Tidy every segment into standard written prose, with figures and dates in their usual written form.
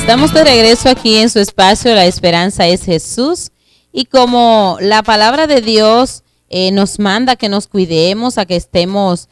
Estamos de regreso aquí en su espacio La Esperanza es Jesús, y como la palabra de Dios nos manda que nos cuidemos, a que estemos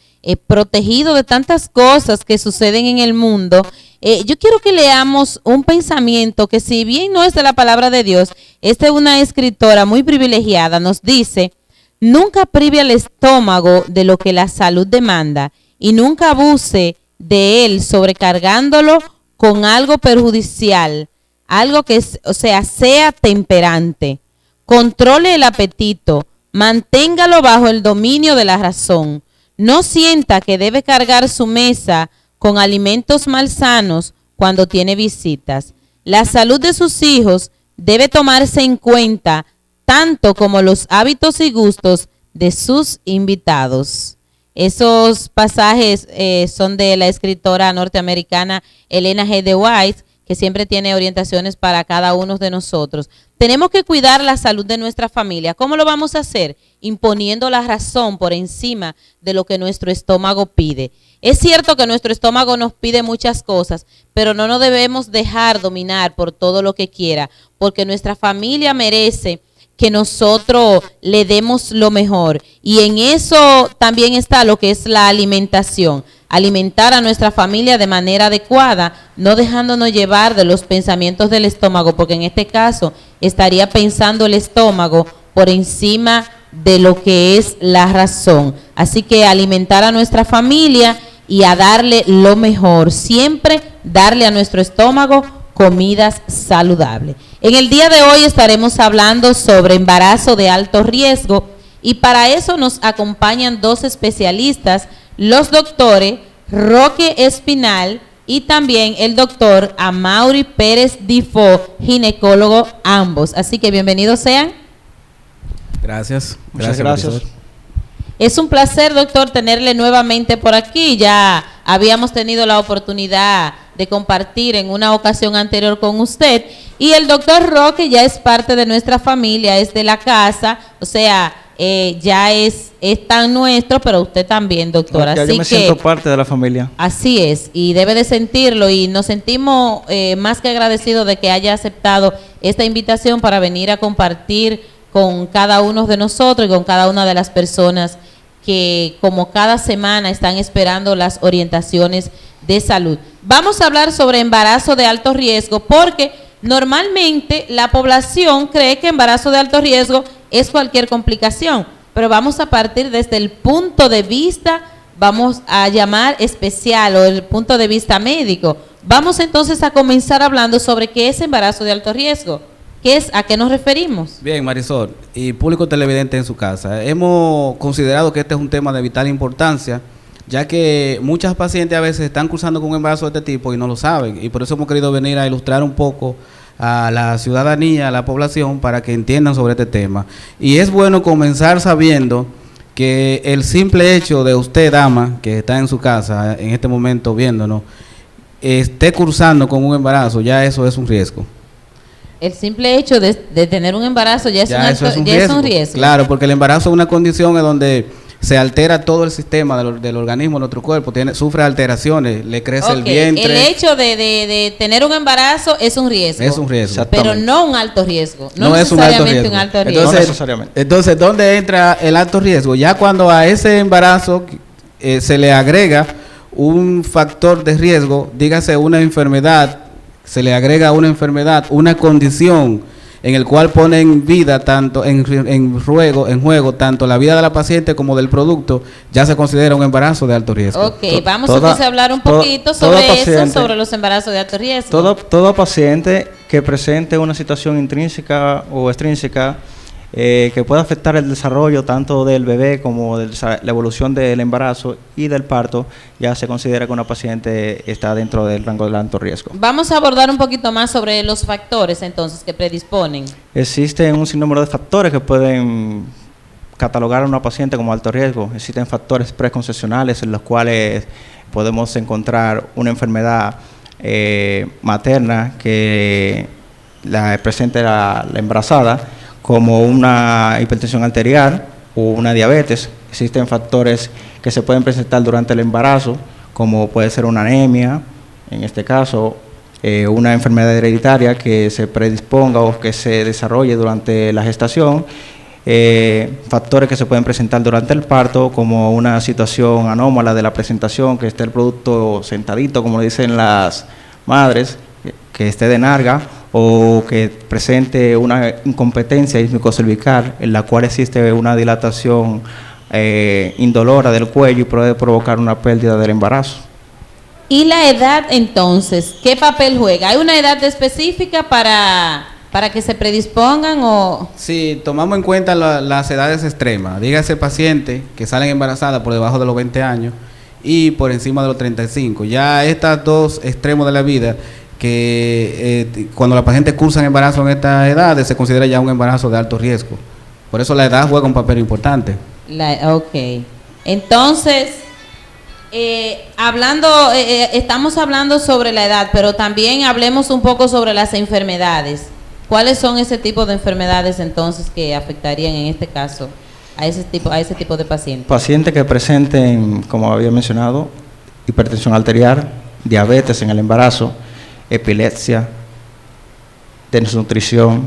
protegidos de tantas cosas que suceden en el mundo, yo quiero que leamos un pensamiento que, si bien no es de la palabra de Dios, es de una escritora muy privilegiada. Nos dice: nunca prive al estómago de lo que la salud demanda y nunca abuse de él sobrecargándolo con algo perjudicial, algo que, sea temperante. Controle el apetito, manténgalo bajo el dominio de la razón. No sienta que debe cargar su mesa con alimentos malsanos cuando tiene visitas. La salud de sus hijos debe tomarse en cuenta tanto como los hábitos y gustos de sus invitados. Esos pasajes son de la escritora norteamericana Elena G. de White, que siempre tiene orientaciones para cada uno de nosotros. Tenemos que cuidar la salud de nuestra familia. ¿Cómo lo vamos a hacer? Imponiendo la razón por encima de lo que nuestro estómago pide. Es cierto que nuestro estómago nos pide muchas cosas, pero no nos debemos dejar dominar por todo lo que quiera, porque nuestra familia merece que nosotros le demos lo mejor. Y en eso también está lo que es la alimentación. Alimentar a nuestra familia de manera adecuada, no dejándonos llevar de los pensamientos del estómago, porque en este caso estaría pensando el estómago por encima de lo que es la razón. Así que alimentar a nuestra familia y a darle lo mejor. Siempre darle a nuestro estómago comidas saludables. En el día de hoy estaremos hablando sobre embarazo de alto riesgo, y para eso nos acompañan dos especialistas, los doctores Roque Espinal y también el doctor Amaury Pérez Difo, ginecólogo ambos. Así que bienvenidos sean. Gracias. Muchas gracias. Es un placer, doctor, tenerle nuevamente por aquí. Ya habíamos tenido la oportunidad de compartir en una ocasión anterior con usted. Y el doctor Roque ya es parte de nuestra familia, es de la casa, o sea, ya es tan nuestro, pero usted también, doctor. Ya así yo me siento parte de la familia. Así es, y debe de sentirlo, y nos sentimos más que agradecidos de que haya aceptado esta invitación para venir a compartir con cada uno de nosotros y con cada una de las personas que, como cada semana, están esperando las orientaciones de salud. Vamos a hablar sobre embarazo de alto riesgo, porque normalmente la población cree que embarazo de alto riesgo es cualquier complicación, pero vamos a partir desde el punto de vista, vamos a llamar especial, o el punto de vista médico. Vamos entonces a comenzar hablando sobre qué es embarazo de alto riesgo. ¿A qué nos referimos? Bien, Marisol y público televidente en su casa, hemos considerado que este es un tema de vital importancia, ya que muchas pacientes a veces están cursando con un embarazo de este tipo y no lo saben, y por eso hemos querido venir a ilustrar un poco a la ciudadanía, a la población, para que entiendan sobre este tema. Y es bueno comenzar sabiendo que el simple hecho de usted, dama, que está en su casa en este momento viéndonos, esté cursando con un embarazo, ya eso es un riesgo. El simple hecho de tener un embarazo ya es un riesgo. Claro, porque el embarazo es una condición en donde se altera todo el sistema del organismo, nuestro cuerpo, sufre alteraciones, le crece el vientre. El hecho de tener un embarazo es un riesgo. Es un riesgo. Pero no un alto riesgo. No es un alto riesgo. No necesariamente. Entonces, ¿dónde entra el alto riesgo? Ya cuando a ese embarazo se le agrega un factor de riesgo, dígase una enfermedad, se le agrega una enfermedad, una condición en el cual pone en vida tanto en juego tanto la vida de la paciente como del producto, ya se considera un embarazo de alto riesgo. Ok, vamos entonces a hablar un poquito sobre eso, sobre los embarazos de alto riesgo. Todo paciente que presente una situación intrínseca o extrínseca que pueda afectar el desarrollo tanto del bebé como de la evolución del embarazo y del parto, ya se considera que una paciente está dentro del rango de alto riesgo. Vamos a abordar un poquito más sobre los factores entonces que predisponen. Existen un sinnúmero de factores que pueden catalogar a una paciente como alto riesgo. Existen factores preconcepcionales en los cuales podemos encontrar una enfermedad materna que la presente la embarazada, como una hipertensión arterial o una diabetes. Existen factores que se pueden presentar durante el embarazo, como puede ser una anemia, en este caso, una enfermedad hereditaria que se predisponga o que se desarrolle durante la gestación, factores que se pueden presentar durante el parto, como una situación anómala de la presentación, que esté el producto sentadito, como dicen las madres, que esté de narga, o que presente una incompetencia ismiocervical en la cual existe una dilatación indolora del cuello y puede provocar una pérdida del embarazo. ¿Y la edad entonces? ¿Qué papel juega? ¿Hay una edad específica para que se predispongan o...? Sí, tomamos en cuenta las edades extremas. Dígase pacientes que salen embarazadas por debajo de los 20 años y por encima de los 35. Ya estas dos extremos de la vida, que cuando las pacientes cursan embarazo en estas edades, se considera ya un embarazo de alto riesgo. Por eso la edad juega un papel importante. Ok. Entonces, estamos hablando sobre la edad, pero también hablemos un poco sobre las enfermedades. ¿Cuáles son ese tipo de enfermedades entonces que afectarían en este caso a ese tipo de pacientes? Pacientes que presenten, como había mencionado, hipertensión arterial, diabetes en el embarazo, epilepsia, desnutrición,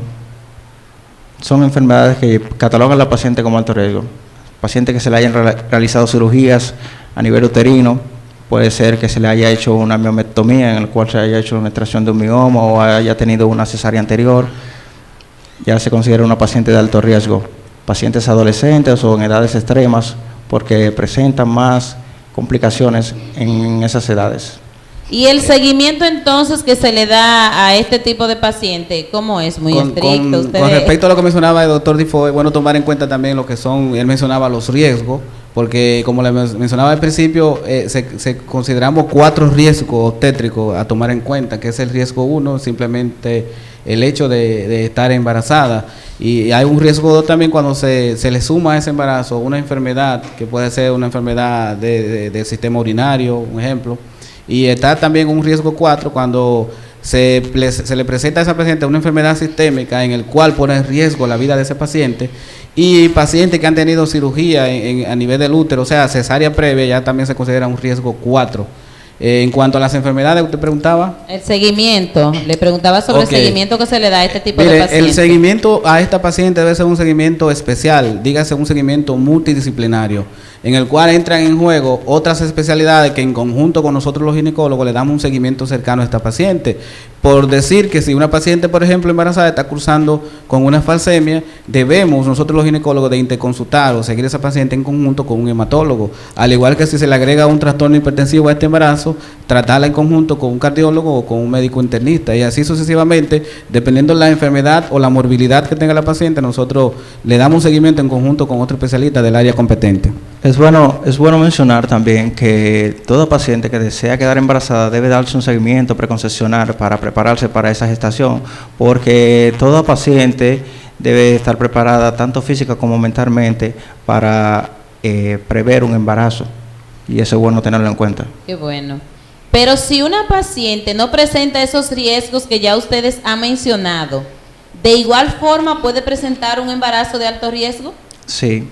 son enfermedades que catalogan a la paciente como alto riesgo. Pacientes que se le hayan realizado cirugías a nivel uterino, puede ser que se le haya hecho una miomectomía en el cual se haya hecho una extracción de un mioma o haya tenido una cesárea anterior, ya se considera una paciente de alto riesgo. Pacientes adolescentes o en edades extremas, porque presentan más complicaciones en esas edades. ¿Y el seguimiento entonces que se le da a este tipo de paciente, cómo es? ¿Muy estricto? Con respecto a lo que mencionaba el doctor Difo, es bueno tomar en cuenta también lo que son, él mencionaba los riesgos, porque como le mencionaba al principio, se consideramos 4 riesgos obstétricos a tomar en cuenta, que es el riesgo 1, simplemente el hecho de estar embarazada, y hay un riesgo 2 también cuando se le suma a ese embarazo una enfermedad, que puede ser una enfermedad del sistema urinario, un ejemplo. Y está también un riesgo 4 cuando se le presenta a esa paciente una enfermedad sistémica en el cual pone en riesgo la vida de ese paciente, y pacientes que han tenido cirugía a nivel del útero, o sea, cesárea previa, ya también se considera un riesgo 4. En cuanto a las enfermedades, ¿usted preguntaba? El seguimiento, le preguntaba sobre el seguimiento que se le da a este tipo de pacientes. El seguimiento a esta paciente debe ser un seguimiento especial, dígase un seguimiento multidisciplinario, en el cual entran en juego otras especialidades que en conjunto con nosotros los ginecólogos le damos un seguimiento cercano a esta paciente. Por decir que si una paciente, por ejemplo, embarazada está cursando con una falsemia, debemos nosotros los ginecólogos de interconsultar o seguir a esa paciente en conjunto con un hematólogo. Al igual que si se le agrega un trastorno hipertensivo a este embarazo, tratarla en conjunto con un cardiólogo o con un médico internista, y así sucesivamente, dependiendo de la enfermedad o la morbilidad que tenga la paciente, nosotros le damos un seguimiento en conjunto con otro especialista del área competente. Es bueno mencionar también que toda paciente que desea quedar embarazada debe darse un seguimiento preconcepcional para prepararse para esa gestación, porque toda paciente debe estar preparada tanto física como mentalmente para prever un embarazo, y eso es bueno tenerlo en cuenta. Qué bueno. Pero si una paciente no presenta esos riesgos que ya ustedes han mencionado, ¿de igual forma puede presentar un embarazo de alto riesgo? Sí.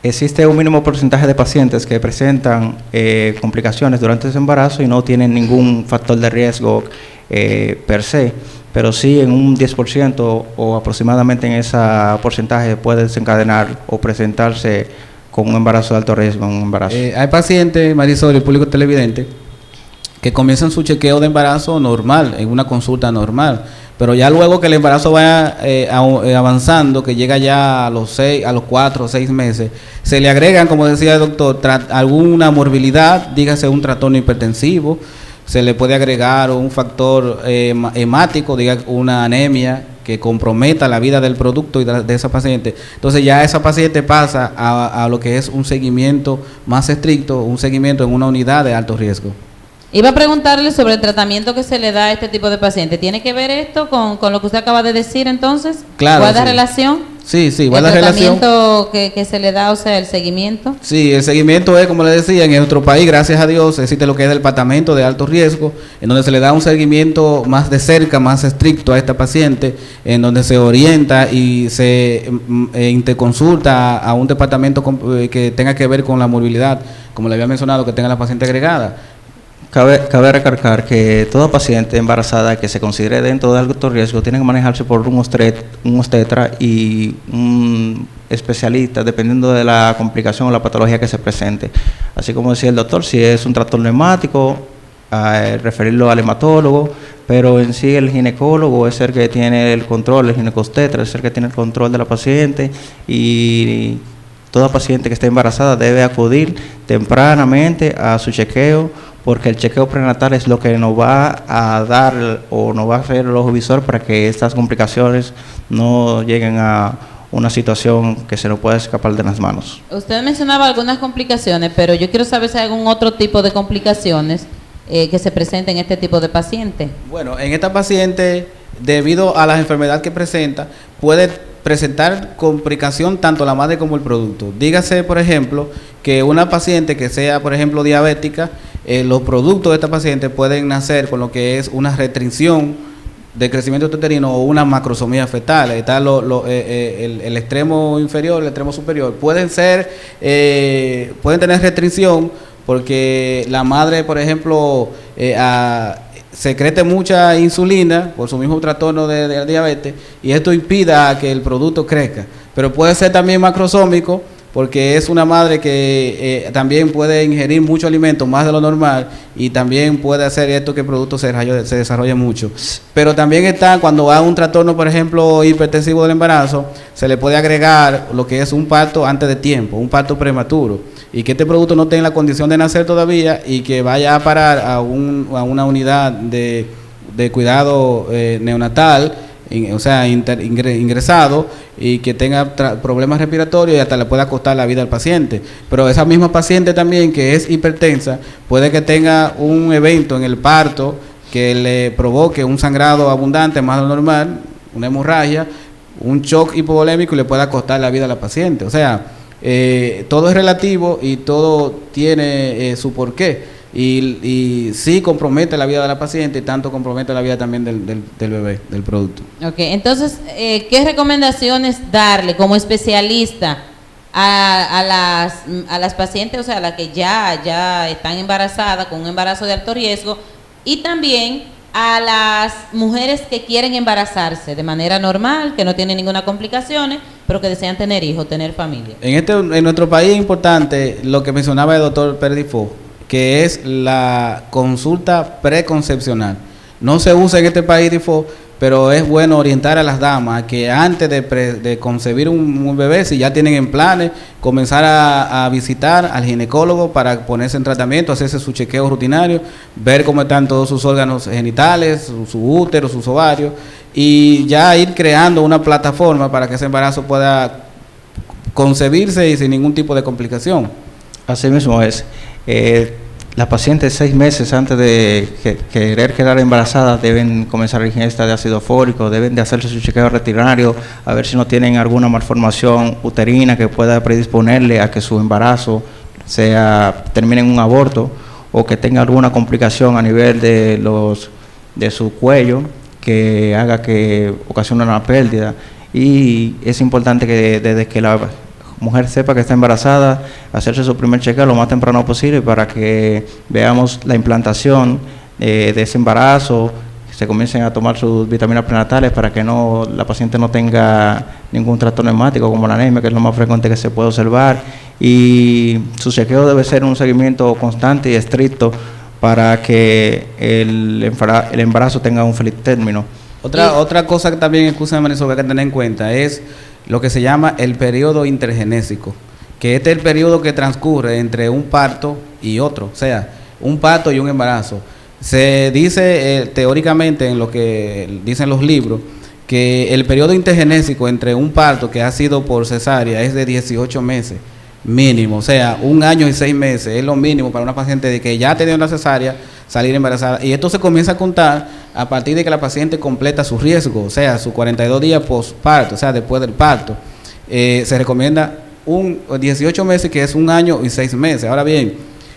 Existe un mínimo porcentaje de pacientes que presentan complicaciones durante ese embarazo y no tienen ningún factor de riesgo per se, pero sí en un 10% o aproximadamente en ese porcentaje puede desencadenar o presentarse con un embarazo de alto riesgo. Hay pacientes, Marisol y público televidente, que comienzan su chequeo de embarazo normal, en una consulta normal, pero ya luego que el embarazo vaya avanzando, que llega ya a los 4 o 6 meses, se le agregan, como decía el doctor, alguna morbilidad, dígase un trastorno hipertensivo, se le puede agregar un factor hemático, diga una anemia que comprometa la vida del producto y de esa paciente. Entonces ya esa paciente pasa a lo que es un seguimiento más estricto, un seguimiento en una unidad de alto riesgo. Iba a preguntarle sobre el tratamiento que se le da a este tipo de paciente. ¿Tiene que ver esto con lo que usted acaba de decir entonces? Claro. ¿Guarda sí. relación? Sí, guarda relación. ¿El tratamiento que se le da, o sea, el seguimiento? Sí, el seguimiento es, como le decía, en nuestro país, gracias a Dios, existe lo que es el departamento de alto riesgo, en donde se le da un seguimiento más de cerca, más estricto a esta paciente, en donde se orienta y se interconsulta a un departamento que tenga que ver con la morbilidad, como le había mencionado, que tenga la paciente agregada. Cabe recalcar que toda paciente embarazada que se considere dentro de alto riesgo tiene que manejarse por un obstetra y un especialista, dependiendo de la complicación o la patología que se presente. Así como decía el doctor, si es un trastorno hepático, referirlo al hematólogo, pero en sí el ginecólogo es el que tiene el control, el ginecobstetra es el que tiene el control de la paciente, y toda paciente que esté embarazada debe acudir tempranamente a su chequeo, porque el chequeo prenatal es lo que nos va a dar o nos va a hacer el ojo visor para que estas complicaciones no lleguen a una situación que se nos pueda escapar de las manos. Usted mencionaba algunas complicaciones, pero yo quiero saber si hay algún otro tipo de complicaciones que se presenten en este tipo de paciente. Bueno, en esta paciente, debido a las enfermedades que presenta, puede presentar complicación tanto la madre como el producto. Dígase, por ejemplo, que una paciente que sea, por ejemplo, diabética, los productos de esta paciente pueden nacer con lo que es una restricción de crecimiento uterino o una macrosomía fetal. Está el extremo inferior, el extremo superior. Pueden tener restricción porque la madre, por ejemplo, secrete mucha insulina por su mismo trastorno de diabetes, y esto impida que el producto crezca. Pero puede ser también macrosómico, porque es una madre que también puede ingerir mucho alimento, más de lo normal, y también puede hacer esto que el producto se desarrolle mucho. Pero también está cuando va a un trastorno, por ejemplo, hipertensivo del embarazo, se le puede agregar lo que es un parto antes de tiempo, un parto prematuro, y que este producto no tenga la condición de nacer todavía y que vaya a parar a una unidad de cuidado neonatal, ingresado, y que tenga problemas respiratorios y hasta le pueda costar la vida al paciente. Pero esa misma paciente también, que es hipertensa, puede que tenga un evento en el parto que le provoque un sangrado abundante más de lo normal, una hemorragia, un shock hipovolémico, y le pueda costar la vida a la paciente. O sea, todo es relativo y todo tiene su porqué. Y sí compromete la vida de la paciente, y tanto compromete la vida también del bebé, del producto. Ok, entonces, ¿qué recomendaciones darle como especialista a las pacientes, o sea, a las que ya están embarazadas con un embarazo de alto riesgo, y también a las mujeres que quieren embarazarse de manera normal, que no tienen ninguna complicación, pero que desean tener hijos, tener familia? En nuestro país es importante lo que mencionaba el doctor Perdifo, que es la consulta preconcepcional. No se usa en este país, pero es bueno orientar a las damas que antes de concebir un bebé, si ya tienen en planes, comenzar a visitar al ginecólogo para ponerse en tratamiento, hacerse su chequeo rutinario, ver cómo están todos sus órganos genitales, su útero, sus ovarios, y ya ir creando una plataforma para que ese embarazo pueda concebirse y sin ningún tipo de complicación. Así mismo es. Las pacientes 6 meses antes de querer quedar embarazadas deben comenzar la ingesta de ácido fólico, deben de hacerse su chequeo rutinario, a ver si no tienen alguna malformación uterina que pueda predisponerle a que su embarazo termine en un aborto, o que tenga alguna complicación a nivel de su cuello que haga que ocasione una pérdida. Y es importante que desde que la mujer sepa que está embarazada, hacerse su primer chequeo lo más temprano posible para que veamos la implantación de ese embarazo, que se comiencen a tomar sus vitaminas prenatales para que la paciente no tenga ningún trastorno hepático como la anemia, que es lo más frecuente que se puede observar. Y su chequeo debe ser un seguimiento constante y estricto para que el embarazo tenga un feliz término. Otra cosa que también, excusa Marisol, que hay que tener en cuenta es lo que se llama el periodo intergenésico, que este es el periodo que transcurre entre un parto y otro, o sea, un parto y un embarazo. Se dice teóricamente, en lo que dicen los libros, que el periodo intergenésico entre un parto que ha sido por cesárea es de 18 meses mínimo, o sea, 1 año y 6 meses es lo mínimo para una paciente de que ya ha tenido una cesárea salir embarazada, y esto se comienza a contar a partir de que la paciente completa su riesgo, o sea, sus 42 días postparto, o sea, después del parto. Se recomienda 18 meses, que es 1 año y 6 meses. Ahora bien,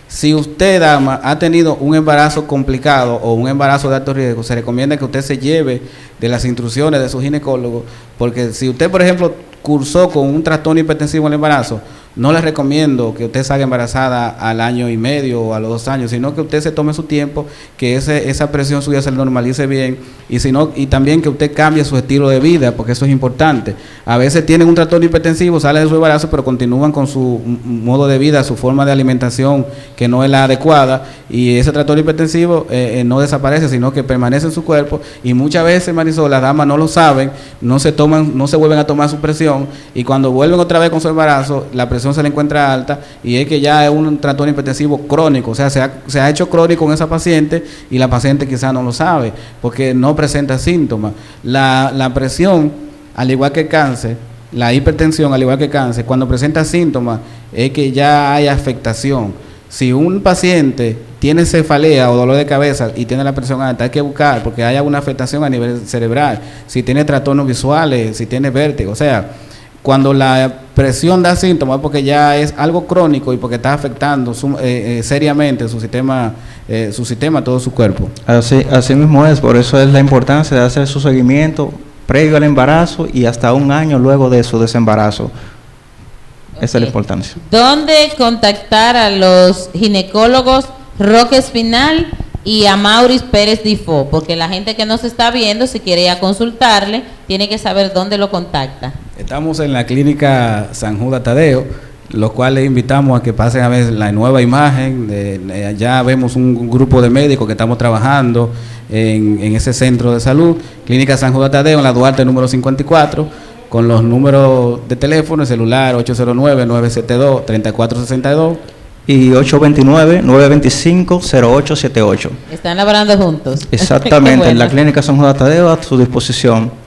si usted, dama, ha tenido un embarazo complicado o un embarazo de alto riesgo, se recomienda que usted se lleve de las instrucciones de su ginecólogo, porque si usted, por ejemplo, cursó con un trastorno hipertensivo en el embarazo, no le recomiendo que usted salga embarazada al año y medio o a los 2 años, sino que usted se tome su tiempo, que esa presión suya se normalice bien, y también que usted cambie su estilo de vida, porque eso es importante. A veces tienen un trastorno hipertensivo, salen de su embarazo, pero continúan con su modo de vida, su forma de alimentación que no es la adecuada, y ese trastorno hipertensivo no desaparece, sino que permanece en su cuerpo, y muchas veces, Marisol, las damas no lo saben, no se vuelven a tomar su presión, y cuando vuelven otra vez con su embarazo, la presión se le encuentra alta, y es que ya es un trastorno hipertensivo crónico, o sea, se ha hecho crónico en esa paciente, y la paciente quizás no lo sabe, porque no presenta síntomas. La presión, al igual que el cáncer, la hipertensión, al igual que el cáncer, cuando presenta síntomas, es que ya hay afectación. Si un paciente tiene cefalea o dolor de cabeza y tiene la presión alta, hay que buscar, porque hay alguna afectación a nivel cerebral, si tiene trastornos visuales, si tiene vértigo, o sea, cuando la presión da síntomas porque ya es algo crónico y porque está afectando seriamente su sistema, todo su cuerpo. Así mismo es, por eso es la importancia de hacer su seguimiento previo al embarazo y hasta 1 año luego de su desembarazo. Okay. Esa es la importancia. ¿Dónde contactar a los ginecólogos Roque Espinal y a Maurice Pérez Difo? Porque la gente que nos está viendo, si quiere ir a consultarle, tiene que saber dónde lo contacta. Estamos en la clínica San Judas Tadeo, los cuales invitamos a que pasen a ver la nueva imagen. Ya vemos un grupo de médicos que estamos trabajando en ese centro de salud, Clínica San Judas Tadeo, en la Duarte número 54, con los números de teléfono, el celular 809-972-3462 y 829-925-0878. Están laborando juntos. Exactamente, bueno. En la Clínica San Judas Tadeo a su disposición.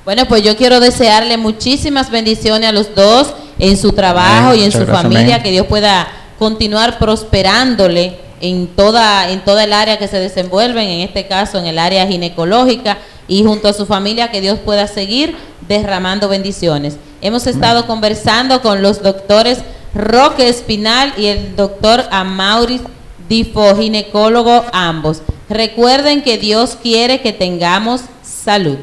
Bueno, pues yo quiero desearle muchísimas bendiciones a los dos en su trabajo y en su familia, que Dios pueda continuar prosperándole en toda el área que se desenvuelven, en este caso en el área ginecológica, y junto a su familia que Dios pueda seguir derramando bendiciones. Hemos estado conversando con los doctores Roque Espinal y el doctor Amaury Difo, ginecólogo ambos. Recuerden que Dios quiere que tengamos salud.